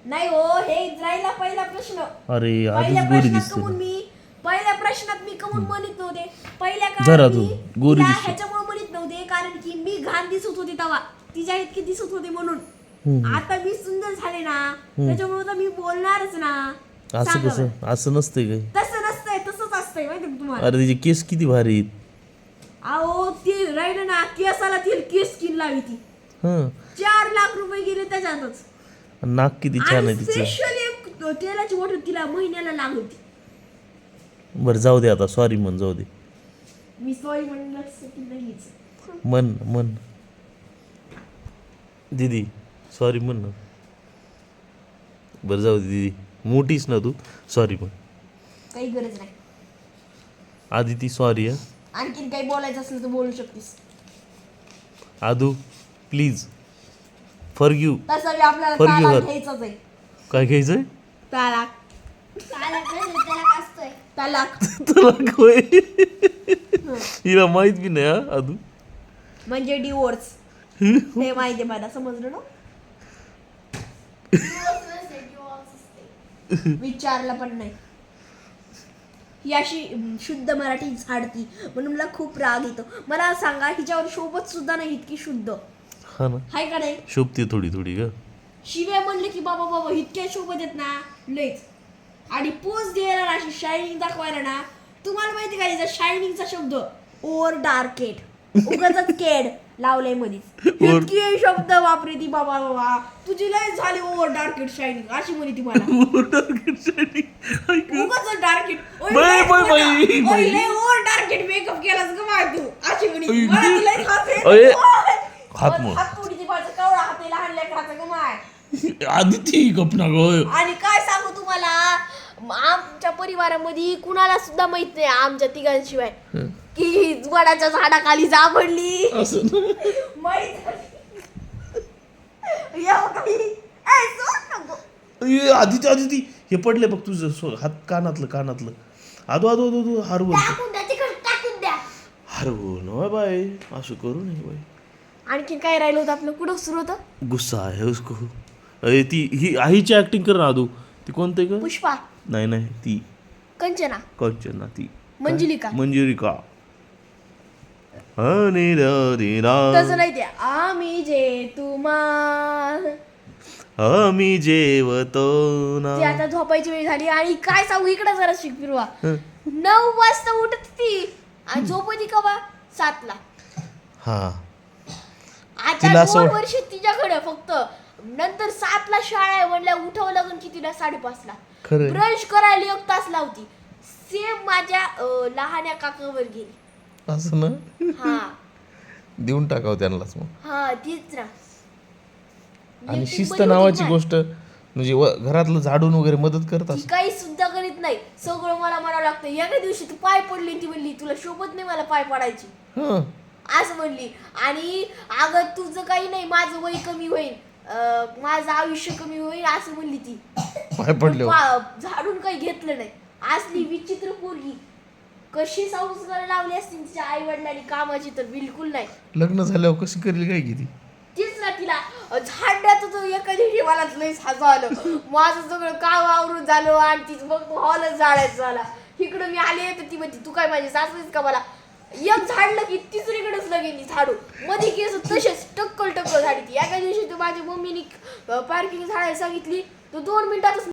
नाही हो, हे इस्रायलला पहिला प्रश्न. अरे पहिल्या आधीच गोरी प्रश्नात दिसते कमून मी पहिल्या प्रश्नात मी कमून म्हणत नव्हते. पहिल्या जरा काळात तू मी गोरी तिला दिसते. ह्याच्यामुळे म्हणत नव्हते कारण की मी घाण दिसत होते तेव्हा, तिच्या इतकी दिसत होते म्हणून. आता मी सुंदर झाले ना, त्याच्यामुळे तर मी बोलणारच ना. असं सांगा कसं बरं. असं नसतंय काय? तसं नसतंय, तसंच असतंय माहिती का तुम्हाला. अरे तिचे केस किती भारी आहेत. अहो ती राहिलं ना, केसाला ती केस स्किन लावी ती. हं 4 लाख रुपये गेले त्याच्यातच. नाक किती छान आहे तिचं. स्पेशल एक तेलाची बॉटल तिला महिन्याला लागत. बरं जाऊ दे आता, सॉरी म्हण, जाऊ दे. मी सॉरी म्हणण्यासाठी नाहीच. म्हण दीदी सॉरी म्हण ना. बरं जाऊ दे दीदी, मोठीच ना तू, सॉरी म्हण. काही गरज नाही. आधी ती सॉरी आहे. आणखीन काही बोलायचं असलं तर बोलू शकतेस. आदू प्लीज फॉरगिव्ह. तसं बी आपल्याला Forgive तालाक her. घ्यायचंच आहे. काय घ्यायचंय? तालाक. तालाक तुला होय हिला माहित बी नाही हा आदू. म्हणजे डिवोर्स. हे माहिती मला, समजलं ना. विचारलं पण नाही. ही अशी शुद्ध मराठी झाडती म्हणून मला खूप राग येतो. मला सांगा, हिच्यावर शोभत सुद्धा नाही इतकी शुद्ध हा ना, हाय का नाही. शोभते थोडी थोडी ग. शिव्या म्हणले की बाबा बाबा इतक्या शोभत येत ना लयच. आणि पोज द्यायला ना, अशी शायनिंग दाखवायला ना, तुम्हाला माहिती का हिचा शायनिंगचा शब्द ओव्हर डार्केड. उगाच केड लावलंय मधीच. इतकी शब्द वापरे ती बाबा बाबा. तुझी लय झाली ओव्हर डार्केड शायनिंग अशी म्हणे ती मला. उगाच डार्केट ओव्हर डार्केट मेकअप केलास ग बाय तू अशी म्हणे. मला ती लय खाते. हात मोड. हात तोडीची बाजू कवळा हाते लहान लेकराचा ग माय. आधी ती गपना ग. आणि काय सांगू तुम्हाला, आमच्या परिवारामध्ये कुणाला सुद्धा माहित नाही आमच्या तिघांशिवाय की वडाच्या झाडाखाली सापडली. आधी हे पडले बघ तुझं हात, कानातलं. आदू आदू आदू आदू हरवून टाकून द्या. हरवून होय बाय, असं करू नये बाय. आणखीन काय राहिलं होतं आपलं, कुठं सुरू होतं. गुस्सा आहे उसको. अरे ती ही आईची ऍक्टिंग कर ना आदू. ती कोणते ग? पुष्पा. नाही ती कंचना. कंचना. ती मंजुलिका. तसं नाही ते आम्ही जे तुम्हाला. आम्ही जेवतो ना. ती आता झोपायची वेळ झाली. आणि काय सांगू, इकडे जरा शिक फिरवा. 9 वाजता उठत ती आणि झोपती कवा 7 ला. हा आता 2 वर्ष तिच्याकडे फक्त. नंतर 7 ला शाळा आहे म्हणल्या उठावं लागून की तिला 5:30 ला. ब्रश करायला 1 तास लावती. सेम माझ्या लहान्या काकावर गेली. असं ना. हा देऊन टाकावं त्यांनाच मग. हा तीच ना. आणि शिस्त नावाची गोष्ट म्हणजे घरातलं झाडून वगैरे मदत करत ती काही सुद्धा करीत नाही. सगळं मला म्हणावं लागतं. एका दिवशी तू पाय पडली, ती म्हणली तुला शोभत नाही मला पाय पडायची असं म्हणली. आणि अगं तुझं काही नाही, माझं वय कमी होईल, माझं आयुष्य कमी होईल असं म्हणली ती. पाय पडले झाडून काही घेतलं नाही. असली विचित्र पोरगी. कशी संस्कार लावली असतील तिच्या आई वडिलांनी कामाची तर बिलकुल नाही. लग्न झाल्यावर कशी करेल काय किती. तीच ना, तिला झाडण्यात एका दिवशी मला लय हसू आलं. माझं सगळं काम आवरून झालं आणि तीच मग हॉलच झाडायचं झाला. इकडं मी आले तर ती म्हणते तू काय माझी सासूच का मला. एक झाडलं की तिसरीकडेच लगेच झाडू. मध्ये केस तसेच टक्कल झाडी ती. एका दिवशी तू माझ्या मम्मीने पार्किंग झाडायला सांगितली तर 2 मिनिटातच